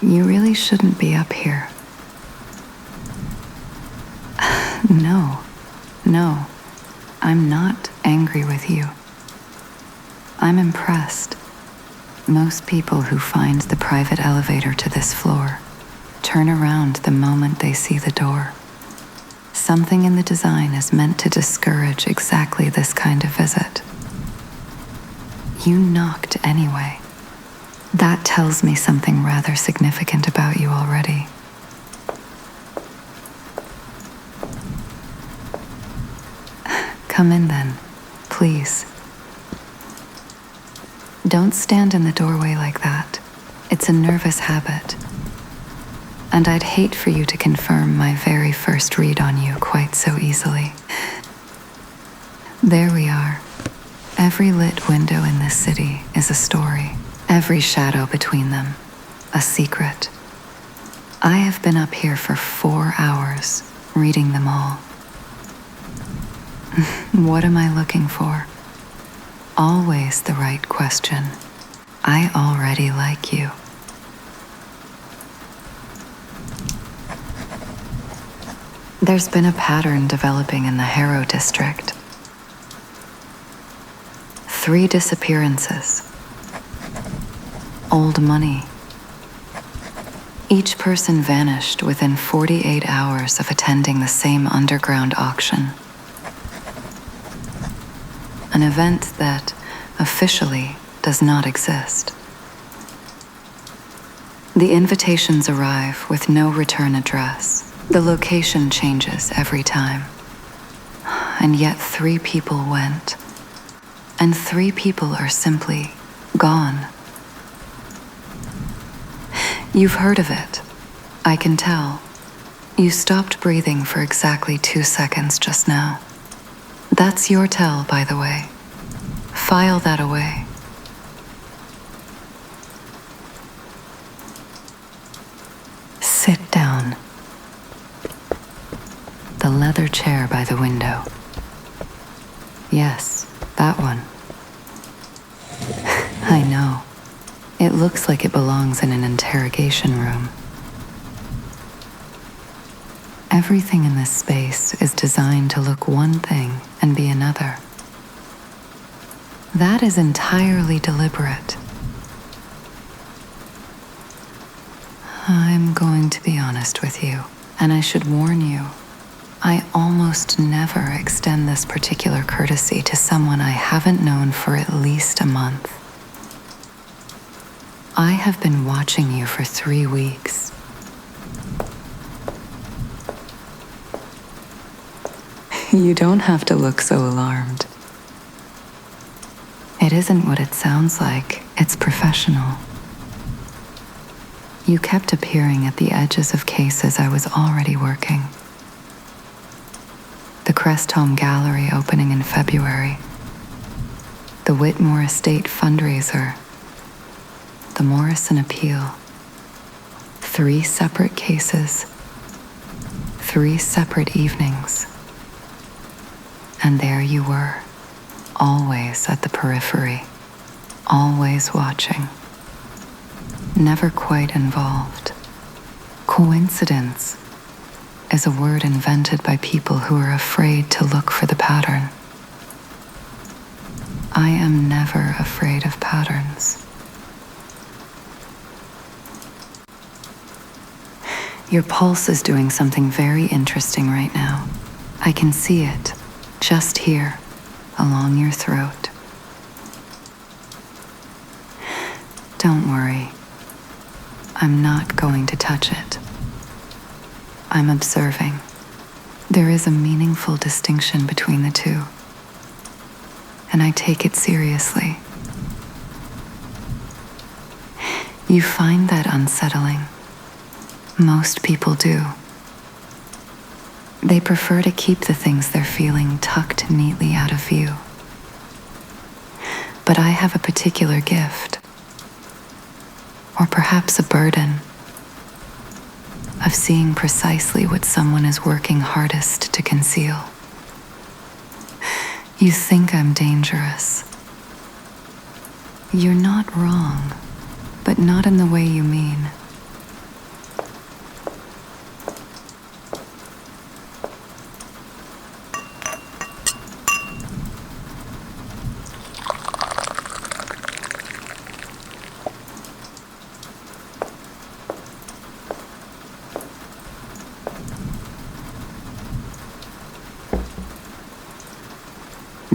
You really shouldn't be up here. No, I'm not angry with you. I'm impressed. Most people who find the private elevator to this floor turn around the moment they see the door. Something in the design is meant to discourage exactly this kind of visit. You knocked anyway. That tells me something rather significant about you already. Come in then, please. Don't stand in the doorway like that. It's a nervous habit. And I'd hate for you to confirm my very first read on you quite so easily. There we are. Every lit window in this city is a story. Every shadow between them, a secret. I have been up here for 4 hours, reading them all. What am I looking for? Always the right question. I already like you. There's been a pattern developing in the Harrow district. 3 disappearances. Old money. Each person vanished within 48 hours of attending the same underground auction. An event that officially does not exist. The invitations arrive with no return address. The location changes every time. And yet 3 people went. And 3 people are simply gone. You've heard of it. I can tell. You stopped breathing for exactly 2 seconds just now. That's your tell, by the way. File that away. Sit down. The leather chair by the window. Yes, that one. I know. It looks like it belongs in an interrogation room. Everything in this space is designed to look one thing and be another. That is entirely deliberate. I'm going to be honest with you, and I should warn you, I almost never extend this particular courtesy to someone I haven't known for at least a month. I have been watching you for 3 weeks. You don't have to look so alarmed. It isn't what it sounds like. It's professional. You kept appearing at the edges of cases I was already working. The Crest Home Gallery opening in February. The Whitmore Estate fundraiser. The Morrison appeal. 3 separate cases. 3 separate evenings. And there you were, always at the periphery, always watching, never quite involved. Coincidence is a word invented by people who are afraid to look for the pattern. I am never afraid of patterns. Your pulse is doing something very interesting right now. I can see it. Just here, along your throat. Don't worry. I'm not going to touch it. I'm observing. There is a meaningful distinction between the two. And I take it seriously. You find that unsettling. Most people do. They prefer to keep the things they're feeling tucked neatly out of view. But I have a particular gift, or perhaps a burden, of seeing precisely what someone is working hardest to conceal. You think I'm dangerous. You're not wrong, but not in the way you mean.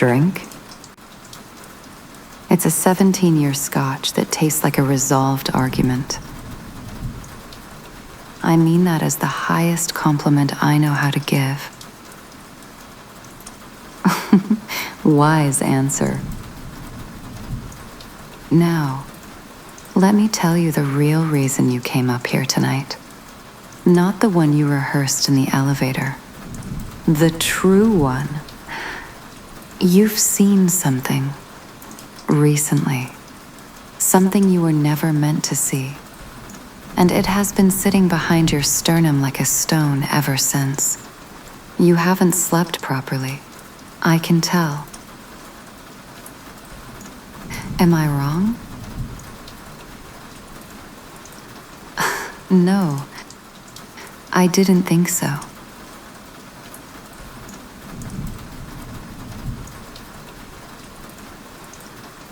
drink? It's a 17-year scotch that tastes like a resolved argument. I mean that as the highest compliment I know how to give. Wise answer. Now, let me tell you the real reason you came up here tonight. Not the one you rehearsed in the elevator. The true one. You've seen something. Recently. Something you were never meant to see. And it has been sitting behind your sternum like a stone ever since. You haven't slept properly. I can tell. Am I wrong? No, I didn't think so.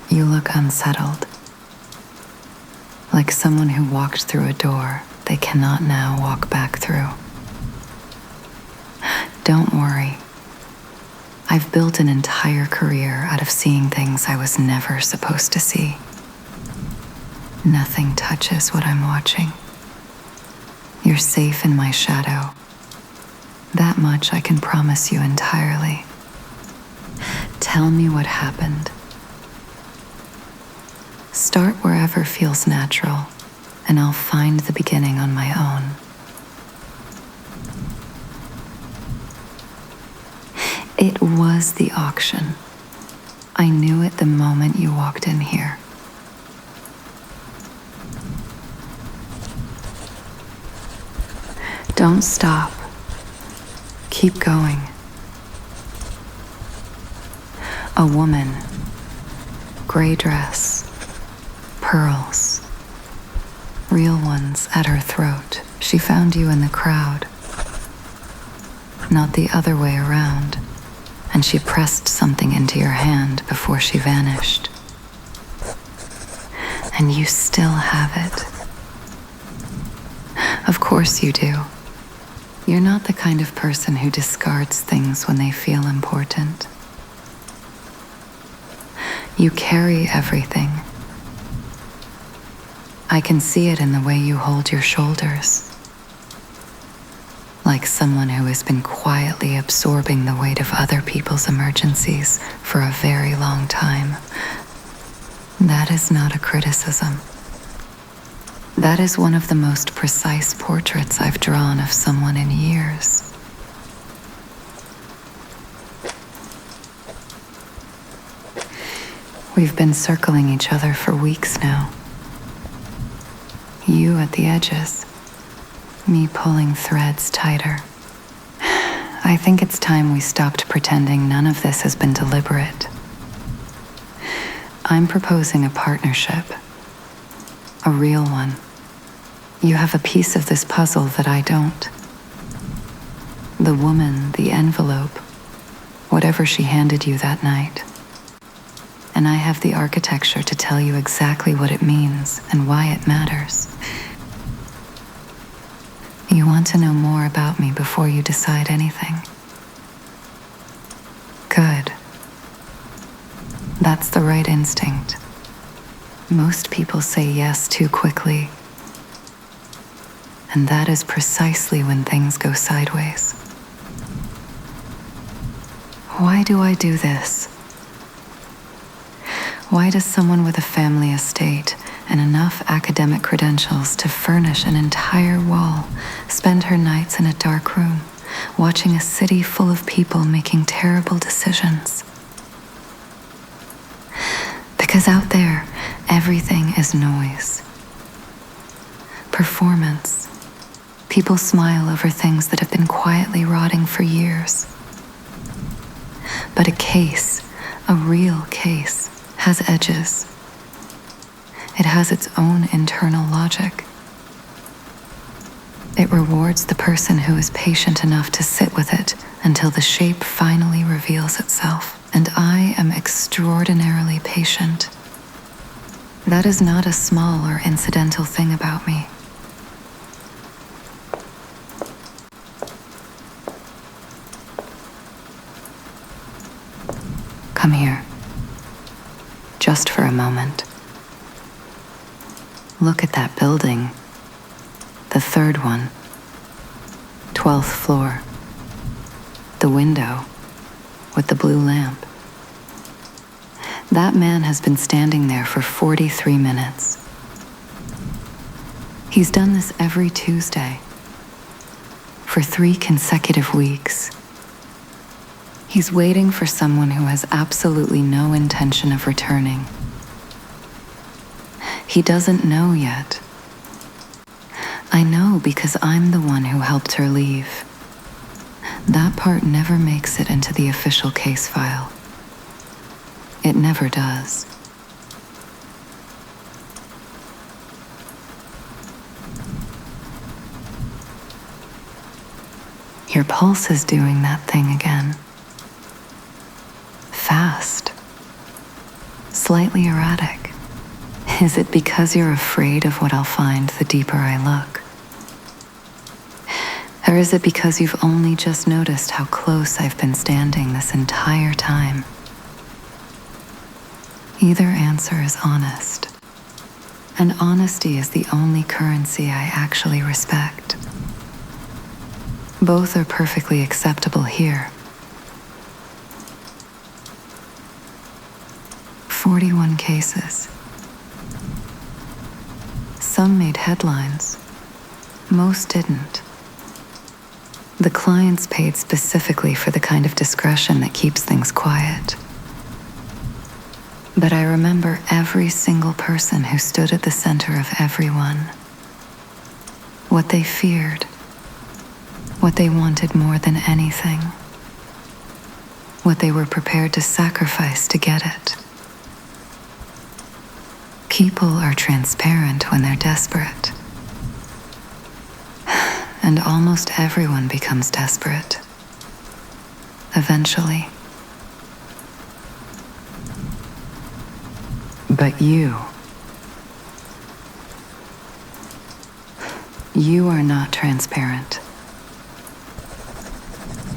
You look unsettled, like someone who walked through a door they cannot now walk back through. Don't worry. I've built an entire career out of seeing things I was never supposed to see. Nothing touches what I'm watching. You're safe in my shadow. That much I can promise you entirely. Tell me what happened. Start wherever feels natural, and I'll find the beginning on my own. It was the auction. I knew it the moment you walked in here. Don't stop. Keep going. A woman, gray dress, pearls, real ones at her throat. She found you in the crowd, not the other way around, and she pressed something into your hand before she vanished. And you still have it. Of course you do. You're not the kind of person who discards things when they feel important. You carry everything. I can see it in the way you hold your shoulders. Like someone who has been quietly absorbing the weight of other people's emergencies for a very long time. That is not a criticism. That is one of the most precise portraits I've drawn of someone in years. We've been circling each other for weeks now. You at the edges, me pulling threads tighter. I think it's time we stopped pretending none of this has been deliberate. I'm proposing a partnership, a real one. You have a piece of this puzzle that I don't. The woman, the envelope, whatever she handed you that night. And I have the architecture to tell you exactly what it means and why it matters. You want to know more about me before you decide anything? Good. That's the right instinct. Most people say yes too quickly. And that is precisely when things go sideways. Why do I do this? Why does someone with a family estate and enough academic credentials to furnish an entire wall spend her nights in a dark room, watching a city full of people making terrible decisions? Because out there, everything is noise. Performance. People smile over things that have been quietly rotting for years. But a case, a real case, has edges. It has its own internal logic. It rewards the person who is patient enough to sit with it until the shape finally reveals itself. And I am extraordinarily patient. That is not a small or incidental thing about me. Come here. Just for a moment. Look at that building. The third one. 12th floor. The window with the blue lamp. That man has been standing there for 43 minutes. He's done this every Tuesday for 3 consecutive weeks. He's waiting for someone who has absolutely no intention of returning. He doesn't know yet. I know because I'm the one who helped her leave. That part never makes it into the official case file. It never does. Your pulse is doing that thing again. Fast. Slightly erratic. Is it because you're afraid of what I'll find the deeper I look? Or is it because you've only just noticed how close I've been standing this entire time? Either answer is honest. And honesty is the only currency I actually respect. Both are perfectly acceptable here. 41 cases. Some made headlines. Most didn't. The clients paid specifically for the kind of discretion that keeps things quiet. But I remember every single person who stood at the center of everyone. What they feared. What they wanted more than anything. What they were prepared to sacrifice to get it. People are transparent when they're desperate. And almost everyone becomes desperate. Eventually. But you are not transparent.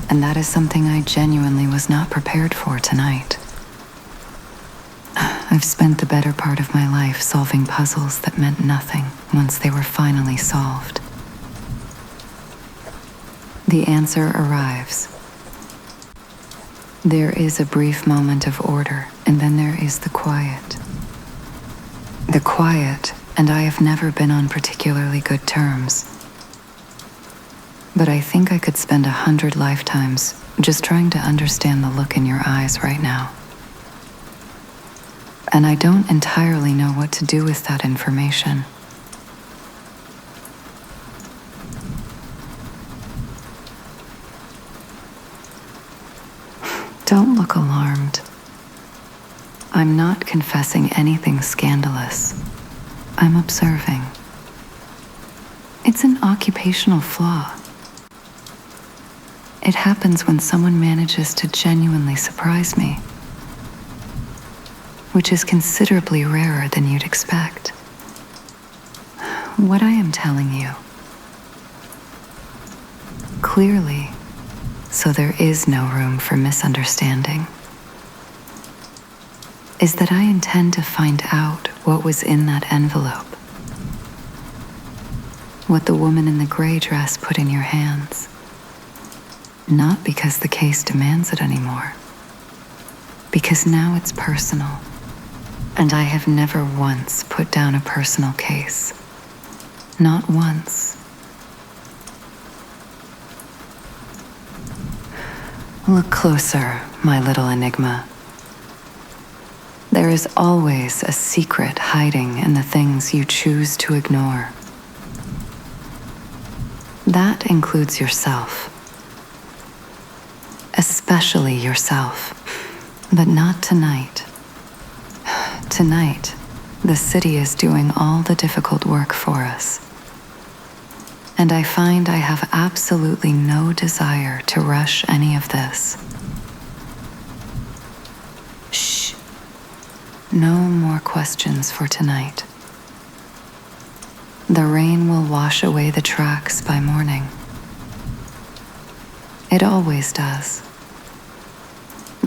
And that is something I genuinely was not prepared for tonight. I've spent the better part of my life solving puzzles that meant nothing once they were finally solved. The answer arrives. There is a brief moment of order, and then there is the quiet. The quiet, and I have never been on particularly good terms. But I think I could spend 100 lifetimes just trying to understand the look in your eyes right now. And I don't entirely know what to do with that information. Don't look alarmed. I'm not confessing anything scandalous. I'm observing. It's an occupational flaw. It happens when someone manages to genuinely surprise me, which is considerably rarer than you'd expect. What I am telling you, clearly, so there is no room for misunderstanding, is that I intend to find out what was in that envelope, what the woman in the gray dress put in your hands, not because the case demands it anymore, because now it's personal. And I have never once put down a personal case. Not once. Look closer, my little enigma. There is always a secret hiding in the things you choose to ignore. That includes yourself. Especially yourself. But not tonight. Tonight, the city is doing all the difficult work for us. And I find I have absolutely no desire to rush any of this. Shh. No more questions for tonight. The rain will wash away the tracks by morning. It always does.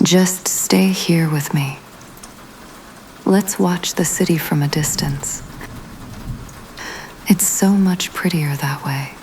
Just stay here with me. Let's watch the city from a distance. It's so much prettier that way.